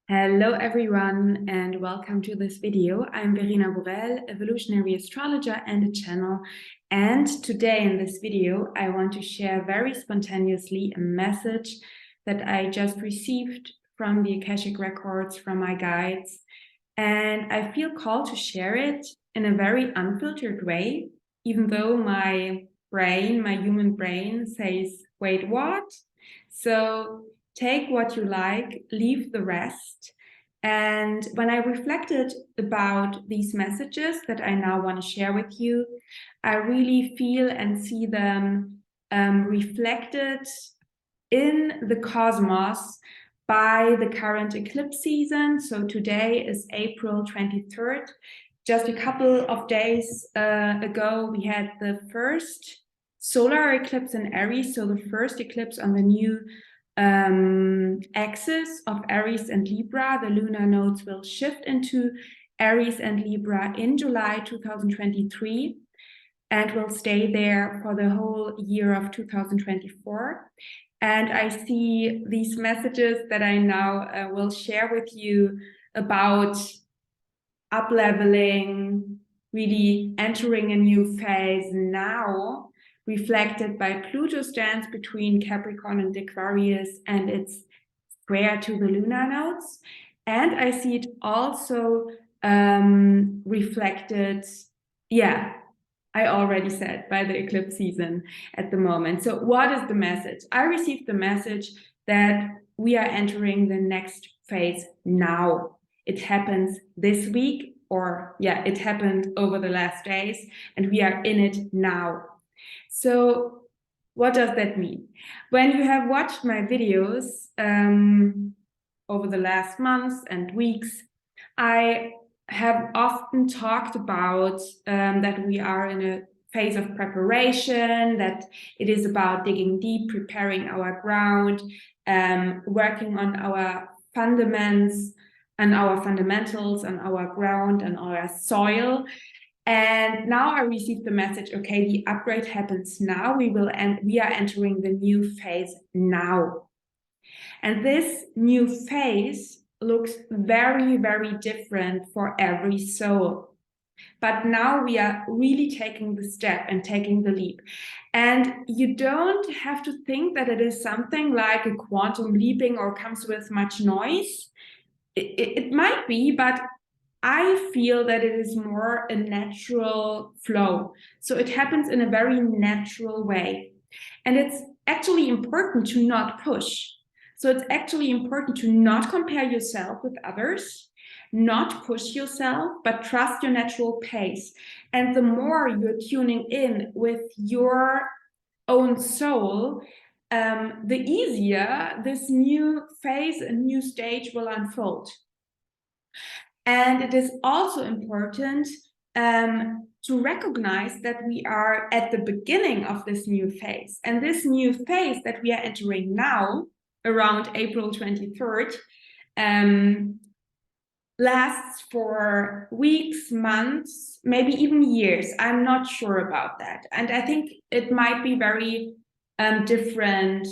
Hello everyone and welcome to this video. I'm Verena Borell, evolutionary astrologer and a channel. And today in this video, I want to share very spontaneously a message that I just received from the Akashic Records, from my guides. And I feel called to share it in a very unfiltered way, even though my brain, my human brain says, wait, what? So take what you like, leave the rest. And when I reflected about these messages that I now want to share with you, I really feel and see them reflected in the cosmos by the current eclipse season. So today is April 23rd. Just a couple of days ago, we had the first solar eclipse in Aries, so the first eclipse on the new axis of Aries and Libra. The lunar nodes will shift into Aries and Libra in July 2023 and will stay there for the whole year of 2024. And I see these messages that I now will share with you about up-leveling, really entering a new phase now, reflected by Pluto's dance between Capricorn and Aquarius and its square to the lunar nodes. And I see it also reflected, I already said, by the eclipse season at the moment. So what is the message? I received the message that we are entering the next phase now. It happens this week, or it happened over the last days, and we are in it now. So what does that mean? When you have watched my videos over the last months and weeks, I have often talked about that we are in a phase of preparation, that it is about digging deep, preparing our ground, working on our fundamentals and our fundamentals and our ground and our soil. And now I received the message, okay, the upgrade happens now. We are entering the new phase now. And this new phase looks very, very different for every soul. But now we are really taking the step and taking the leap. And you don't have to think that it is something like a quantum leaping or comes with much noise. It might be, but I feel that it is more a natural flow. So it happens in a very natural way. And it's actually important to not push. So it's actually important to not compare yourself with others, not push yourself, but trust your natural pace. And the more you're tuning in with your own soul, the easier this new phase and new stage will unfold. And it is also important to recognize that we are at the beginning of this new phase. And this new phase that we are entering now, around April 23rd, lasts for weeks, months, maybe even years. I'm not sure about that. And I think it might be very different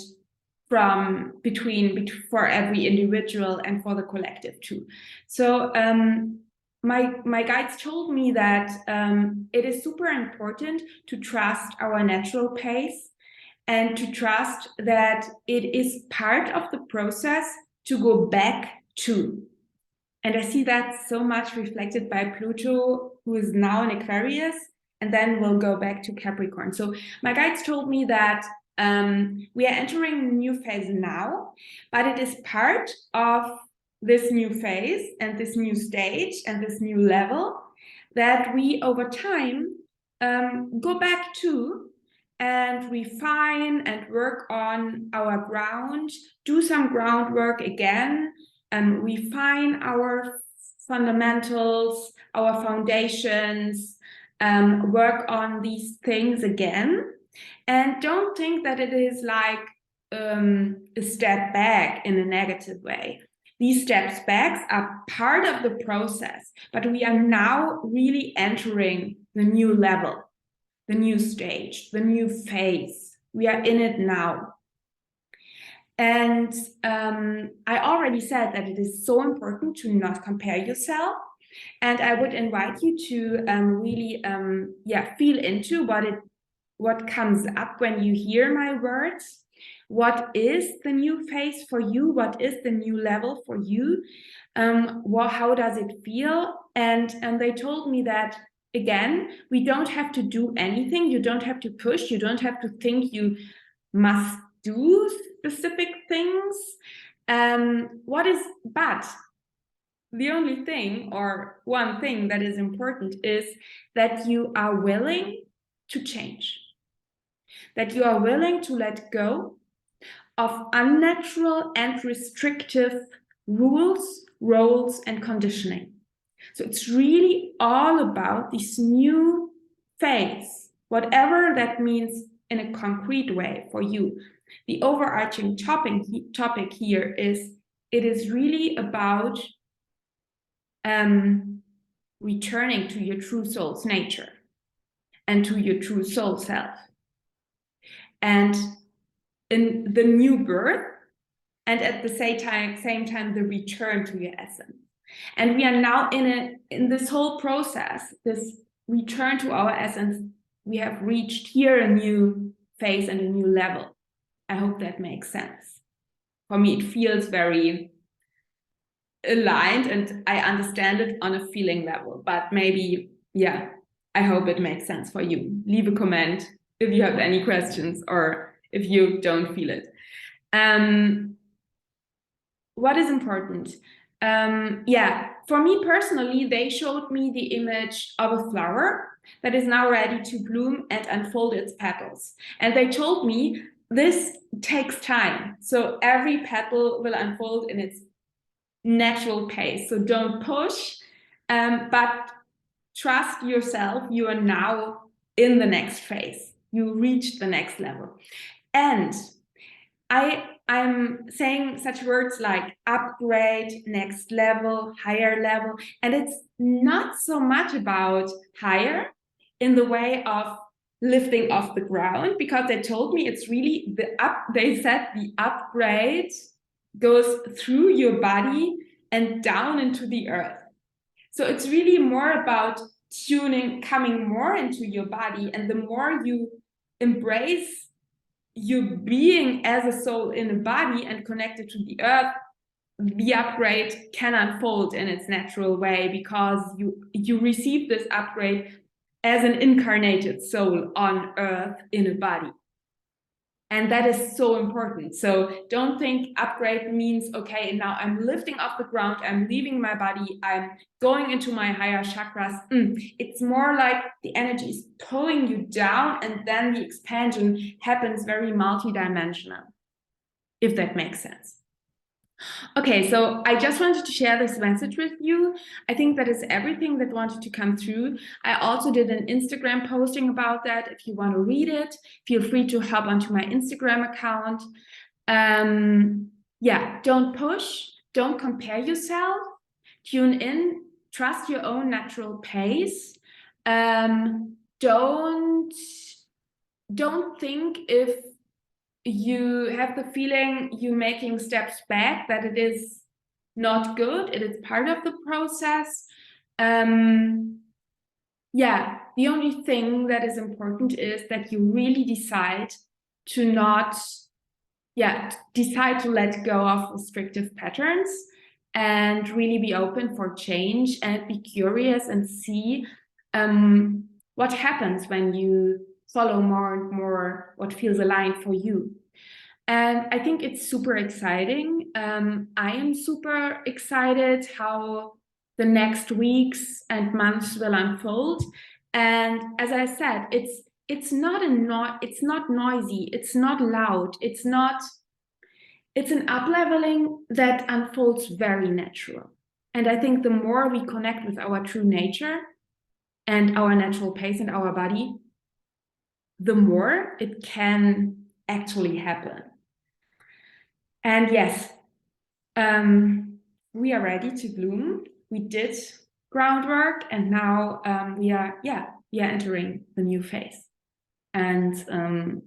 for every individual and for the collective too. So my guides told me that it is super important to trust our natural pace and to trust that it is part of the process to go back to. And I see that so much reflected by Pluto, who is now in Aquarius, and then will go back to Capricorn. So my guides told me that we are entering a new phase now, but it is part of this new phase and this new stage and this new level that we over time go back to and refine and work on our ground, do some groundwork again, refine our fundamentals, our foundations, work on these things again. And don't think that it is like a step back in a negative way. These steps back are part of the process, but we are now really entering the new level, the new stage, the new phase. We are in it now. And I already said that it is so important to not compare yourself. And I would invite you to really feel into what comes up when you hear my words. What is the new phase for you? What is the new level for you? How does it feel? And they told me that, again, we don't have to do anything. You don't have to push. You don't have to think you must do specific things. But the only thing, or one thing that is important, is that you are willing to change, that you are willing to let go of unnatural and restrictive rules, roles, and conditioning. So it's really all about this new phase, whatever that means in a concrete way for you. The overarching topic here is, it is really about returning to your true soul's nature and to your true soul self. And in the new birth, and at the same time, the return to your essence. And we are now in this whole process, this return to our essence. We have reached here a new phase and a new level. I hope that makes sense. For me, it feels very aligned, and I understand it on a feeling level, but maybe, yeah, I hope it makes sense for you. Leave a comment if you have any questions or if you don't feel it. What is important? For me personally, they showed me the image of a flower that is now ready to bloom and unfold its petals. And they told me this takes time. So every petal will unfold in its natural pace. So don't push, but trust yourself. You are now in the next phase. You reached the next level. And I'm saying such words like upgrade, next level, higher level. And it's not so much about higher in the way of lifting off the ground, because they told me it's really they said the upgrade goes through your body and down into the earth. So it's really more about coming more into your body. And the more you embrace you being as a soul in a body and connected to the earth, the upgrade can unfold in its natural way, because you receive this upgrade as an incarnated soul on earth in a body. And that is so important. So don't think upgrade means, okay, now I'm lifting off the ground, I'm leaving my body, I'm going into my higher chakras. It's more like the energy is pulling you down, and then the expansion happens very multidimensional, if that makes sense. Okay, so I just wanted to share this message with you. I think that is everything that wanted to come through. I also did an Instagram posting about that. If you want to read it, feel free to hop onto my Instagram account. Don't push, don't compare yourself, tune in, trust your own natural pace. Don't think, if you have the feeling you're making steps back, that it is not good. It is part of the process. The only thing that is important is that you really decide to let go of restrictive patterns and really be open for change, and be curious and see what happens when you follow more and more what feels aligned for you. And I think it's super exciting. I am super excited how the next weeks and months will unfold. And as I said, it's not noisy, it's not loud, it's an up-leveling that unfolds very natural. And I think the more we connect with our true nature and our natural pace and our body, the more it can actually happen. And yes, we are ready to bloom. We did groundwork, and now we are entering the new phase. And I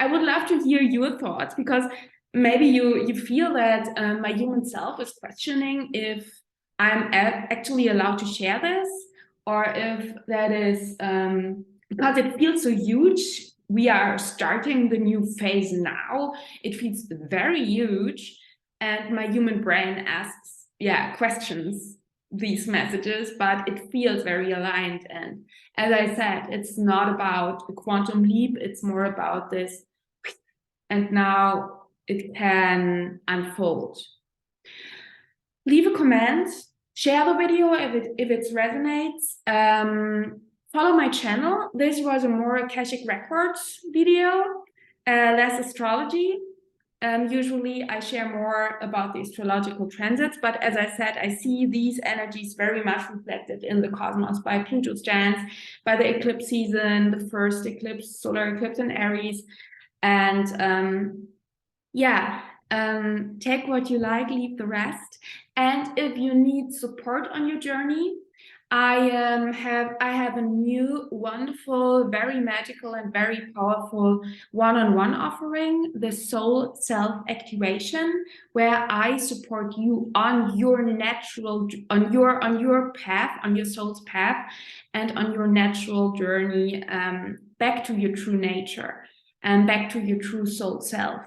would love to hear your thoughts, because maybe you feel that my human self is questioning if I'm actually allowed to share this, or if that is because it feels so huge. We are starting the new phase now. It feels very huge, and my human brain asks, questions these messages, but it feels very aligned. And as I said, it's not about a quantum leap. It's more about this, and now it can unfold. Leave a comment, share the video if it resonates. Follow my channel. This was a more Akashic Records video, less astrology. Usually I share more about the astrological transits, but as I said, I see these energies very much reflected in the cosmos by Pluto's dance, by the eclipse season, the first eclipse, solar eclipse in Aries. And take what you like, leave the rest. And if you need support on your journey, I have a new, wonderful, very magical and very powerful one-on-one offering, the Soul Self-Activation, where I support you on your natural, on your path, on your soul's path, and on your natural journey back to your true nature and back to your true soul self.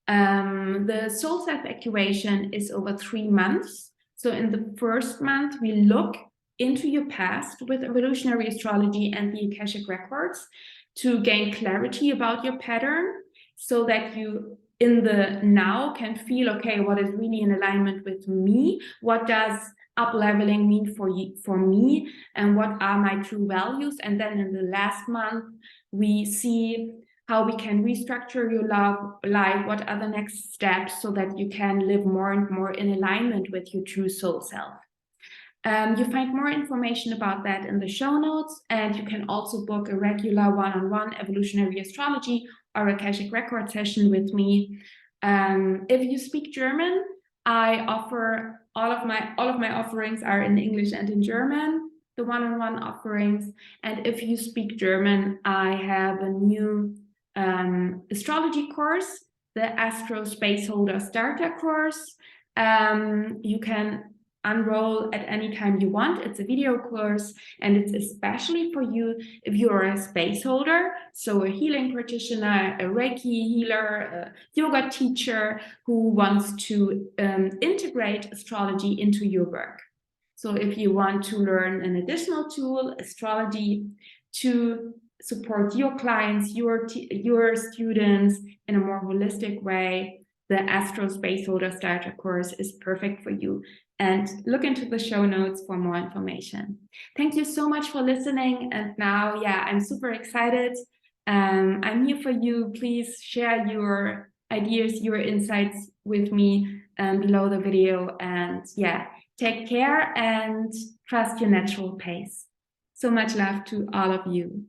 The soul self-activation is over 3 months. So in the first month, we look into your past with evolutionary astrology and the Akashic Records to gain clarity about your pattern, so that you in the now can feel, okay, what is really in alignment with me? What does up-leveling mean for me? And what are my true values? And then in the last month, we see how we can restructure your life, what are the next steps, so that you can live more and more in alignment with your true soul self. You find more information about that in the show notes, and you can also book a regular one-on-one evolutionary astrology or Akashic Record session with me. If you speak German, I offer all of my offerings are in English and in German, the one-on-one offerings. And if you speak German, I have a new astrology course, the Astro Spaceholder Starter course. You can enroll at any time you want. It's a video course, and it's especially for you if you're a space holder, so a healing practitioner, a Reiki healer, a yoga teacher who wants to integrate astrology into your work. So if you want to learn an additional tool, astrology, to support your clients, your students in a more holistic way, the Astro Spaceholder Starter course is perfect for you. And look into the show notes for more information. Thank you so much for listening. And now, I'm super excited. I'm here for you. Please share your ideas, your insights with me below the video. And take care and trust your natural pace. So much love to all of you.